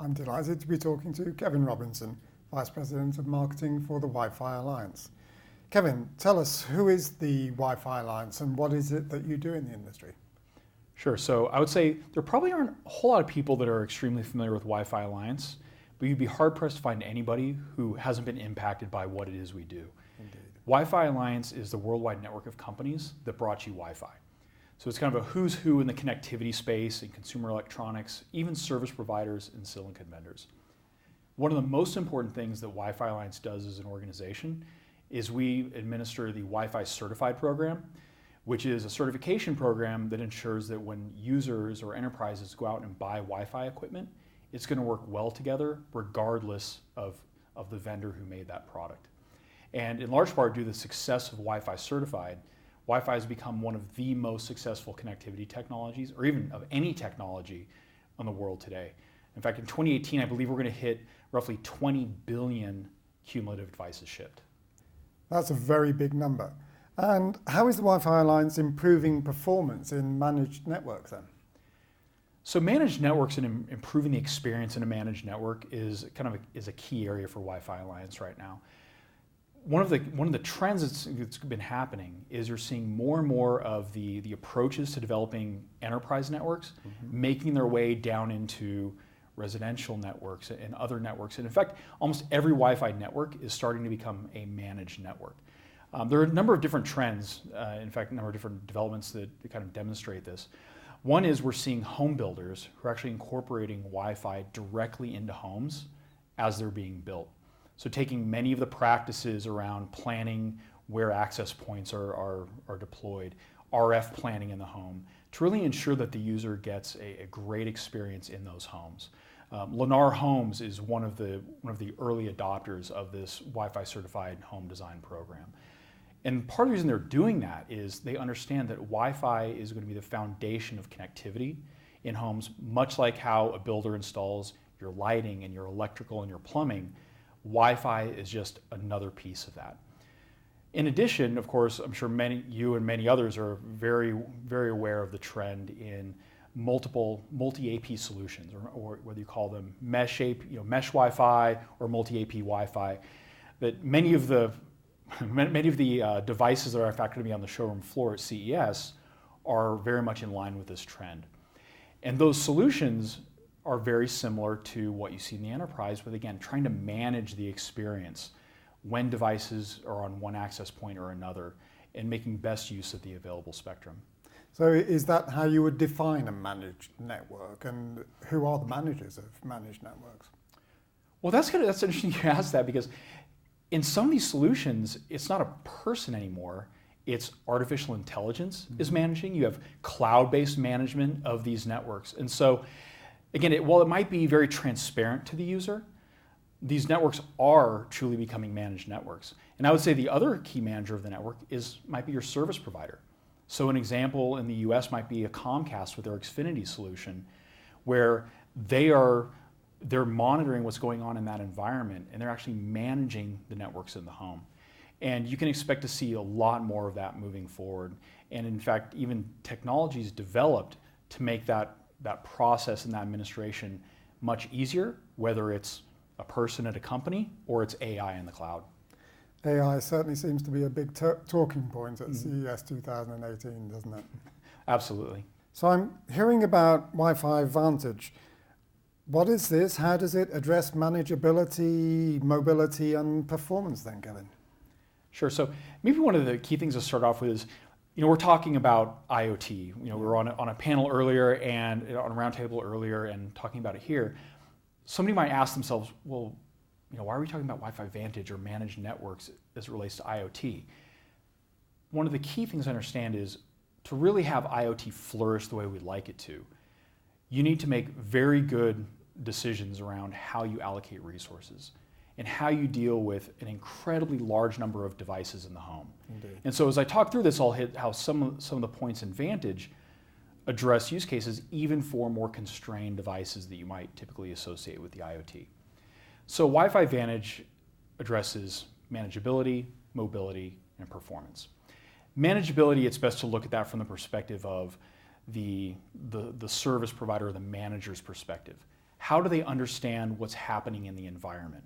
I'm delighted to be talking to Kevin Robinson, Vice President of Marketing for the Wi-Fi Alliance. Kevin, tell us, who is the Wi-Fi Alliance and what is it that you do in the industry? Sure, so I would say there probably aren't a whole lot of people that are extremely familiar with Wi-Fi Alliance, but you'd be hard-pressed to find anybody who hasn't been impacted by what it is we do. Indeed. Wi-Fi Alliance is the worldwide network of companies that brought you Wi-Fi. So it's kind of a who's who in the connectivity space, in consumer electronics, even service providers and silicon vendors. One of the most important things that Wi-Fi Alliance does as an organization is we administer the Wi-Fi Certified program, which is a certification program that ensures that when users or enterprises go out and buy Wi-Fi equipment, it's going to work well together regardless of the vendor who made that product. And in large part due to the success of Wi-Fi Certified, Wi-Fi has become one of the most successful connectivity technologies, or even of any technology in the world today. In fact, in 2018, I believe we're going to hit roughly 20 billion cumulative devices shipped. That's a very big number. And how is the Wi-Fi Alliance improving performance in managed networks then? So managed networks and improving the experience in a managed network is a key area for Wi-Fi Alliance right now. One of the trends that's been happening is you're seeing more and more of the approaches to developing enterprise networks making their way down into residential networks and other networks. And in fact, almost every Wi-Fi network is starting to become a managed network. There are a number of different trends, in fact, a number of different developments that kind of demonstrate this. One is we're seeing home builders who are actually incorporating Wi-Fi directly into homes as they're being built. So taking many of the practices around planning where access points are deployed, RF planning in the home, to really ensure that the user gets a great experience in those homes. Lennar Homes is one of the early adopters of this Wi-Fi certified home design program. And part of the reason they're doing that is they understand that Wi-Fi is going to be the foundation of connectivity in homes, much like how a builder installs your lighting and your electrical and your plumbing. Wi-Fi is just another piece of that. In addition, of course, I'm sure you and many others are very, very aware of the trend in multi-AP solutions, or whether you call them mesh Wi-Fi or multi-AP Wi-Fi. That many of the devices that are in fact going to be on the showroom floor at CES are very much in line with this trend. And those solutions are very similar to what you see in the enterprise, with again, trying to manage the experience when devices are on one access point or another and making best use of the available spectrum. So is that how you would define a managed network, and who are the managers of managed networks? Well, that's interesting you ask that, because in some of these solutions, it's not a person anymore. It's artificial intelligence is managing. You have cloud-based management of these networks. And so, again, while it might be very transparent to the user, these networks are truly becoming managed networks. And I would say the other key manager of the network might be your service provider. So an example in the US might be a Comcast with their Xfinity solution, where they're monitoring what's going on in that environment, and they're actually managing the networks in the home. And you can expect to see a lot more of that moving forward. And in fact, even technologies developed to make that process and that administration much easier, whether it's a person at a company or it's AI in the cloud. AI certainly seems to be a big talking point at CES 2018, doesn't it? Absolutely. So I'm hearing about Wi-Fi Vantage. What is this? How does it address manageability, mobility, and performance then, Kevin? Sure. So maybe one of the key things to start off with is, we're talking about IoT. We were on a panel earlier and on a roundtable earlier and talking about it here. Somebody might ask themselves, well, why are we talking about Wi-Fi Vantage or managed networks as it relates to IoT? One of the key things to understand is to really have IoT flourish the way we'd like it to, you need to make very good decisions around how you allocate resources and how you deal with an incredibly large number of devices in the home. Indeed. And so as I talk through this, I'll hit how some of the points in Vantage address use cases even for more constrained devices that you might typically associate with the IoT. So Wi-Fi Vantage addresses manageability, mobility, and performance. Manageability, it's best to look at that from the perspective of the service provider or the manager's perspective. how do they understand what's happening in the environment?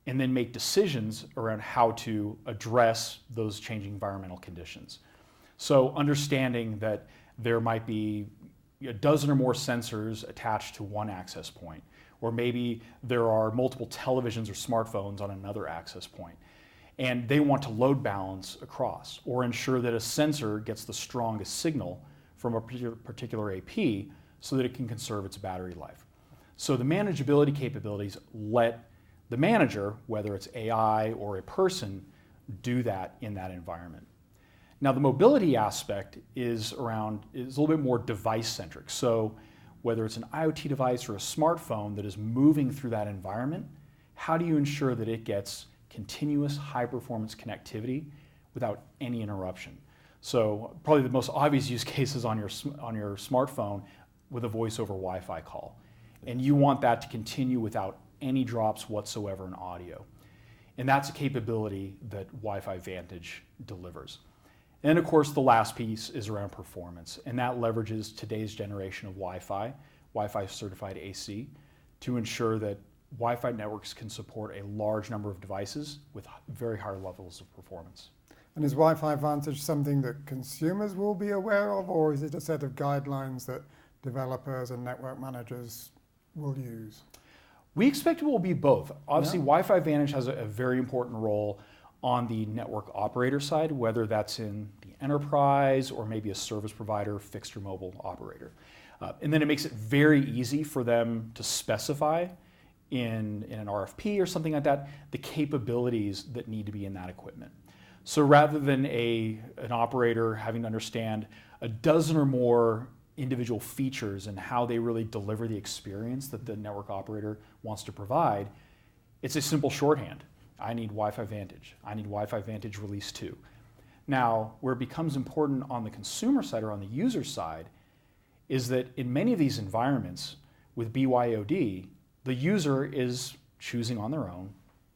And then make decisions around how to address those changing environmental conditions. So understanding that there might be a dozen or more sensors attached to one access point, or maybe there are multiple televisions or smartphones on another access point, and they want to load balance across, or ensure that a sensor gets the strongest signal from a particular AP so that it can conserve its battery life. So the manageability capabilities let the manager, whether it's AI or a person, do that in that environment. Now the mobility aspect is a little bit more device-centric. So whether it's an IoT device or a smartphone that is moving through that environment, how do you ensure that it gets continuous high-performance connectivity without any interruption? So probably the most obvious use case is on your smartphone with a voice over Wi-Fi call. And you want that to continue without any drops whatsoever in audio. And that's a capability that Wi-Fi Vantage delivers. And of course, the last piece is around performance, and that leverages today's generation of Wi-Fi, Wi-Fi certified AC, to ensure that Wi-Fi networks can support a large number of devices with very high levels of performance. And is Wi-Fi Vantage something that consumers will be aware of, or is it a set of guidelines that developers and network managers will use? We expect it will be both. Obviously, Wi-Fi Vantage has a very important role on the network operator side, whether that's in the enterprise or maybe a service provider, fixed or mobile operator. And then it makes it very easy for them to specify in an RFP or something like that, the capabilities that need to be in that equipment. So rather than an operator having to understand a dozen or more individual features and how they really deliver the experience that the network operator wants to provide, it's a simple shorthand. I need Wi-Fi Vantage. I need Wi-Fi Vantage Release 2. Now, where it becomes important on the consumer side or on the user side is that in many of these environments with BYOD, the user is choosing on their own,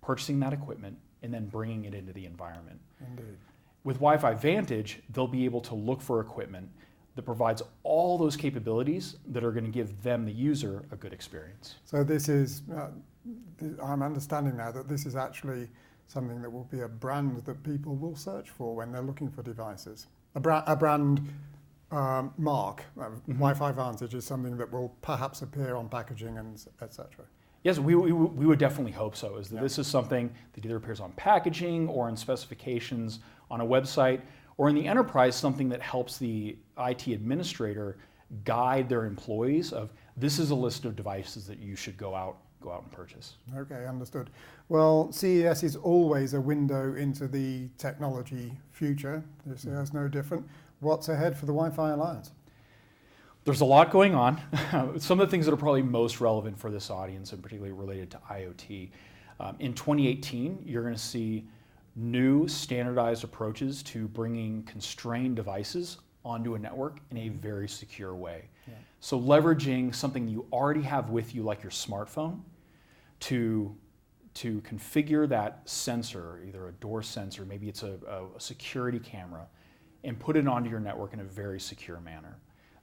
purchasing that equipment, and then bringing it into the environment. Indeed. With Wi-Fi Vantage, they'll be able to look for equipment that provides all those capabilities that are going to give them, the user, a good experience. So this is, I'm understanding now that this is actually something that will be a brand that people will search for when they're looking for devices. A brand mark, Wi-Fi Vantage is something that will perhaps appear on packaging and etc. Yes, we would definitely hope so, is that this is something that either appears on packaging or in specifications on a website, or in the enterprise, something that helps the IT administrator guide their employees of, this is a list of devices that you should go out and purchase. Okay, understood. Well, CES is always a window into the technology future. This year is no different. What's ahead for the Wi-Fi Alliance? There's a lot going on. Some of the things that are probably most relevant for this audience, and particularly related to IoT. In 2018, you're going to see new standardized approaches to bringing constrained devices onto a network in a very secure way. Yeah. So leveraging something you already have with you, like your smartphone, to configure that sensor, either a door sensor, maybe it's a security camera, and put it onto your network in a very secure manner.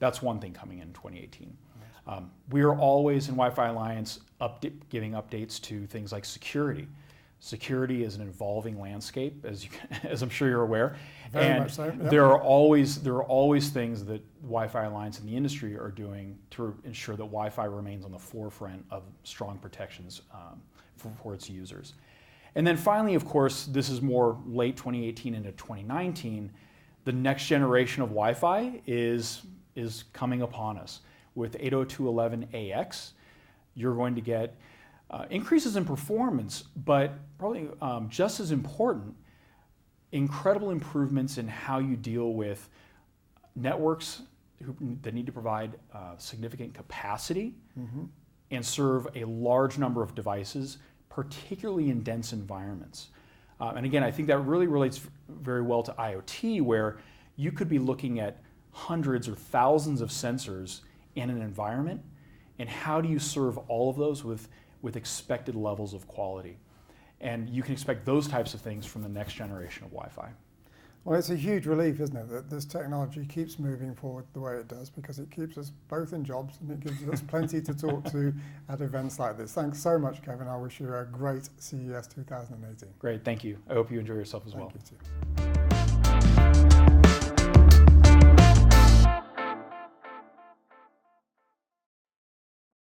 That's one thing coming in 2018. We are always in Wi-Fi Alliance giving updates to things like security. Security is an evolving landscape, as I'm sure you're aware. Very much so. Yep. There are always things that Wi-Fi Alliance and the industry are doing to ensure that Wi-Fi remains on the forefront of strong protections for its users. And then finally, of course, this is more late 2018 into 2019. The next generation of Wi-Fi is coming upon us. With 802.11ax, you're going to get increases in performance, but probably just as important, incredible improvements in how you deal with networks that need to provide significant capacity and serve a large number of devices, particularly in dense environments. And again, I think that really relates very well to IoT, where you could be looking at hundreds or thousands of sensors in an environment, and how do you serve all of those with expected levels of quality? And you can expect those types of things from the next generation of Wi-Fi. Well, it's a huge relief, isn't it, that this technology keeps moving forward the way it does, because it keeps us both in jobs and it gives us plenty to talk to at events like this. Thanks so much, Kevin. I wish you a great CES 2018. Great, thank you. I hope you enjoy yourself as well. Thank you too.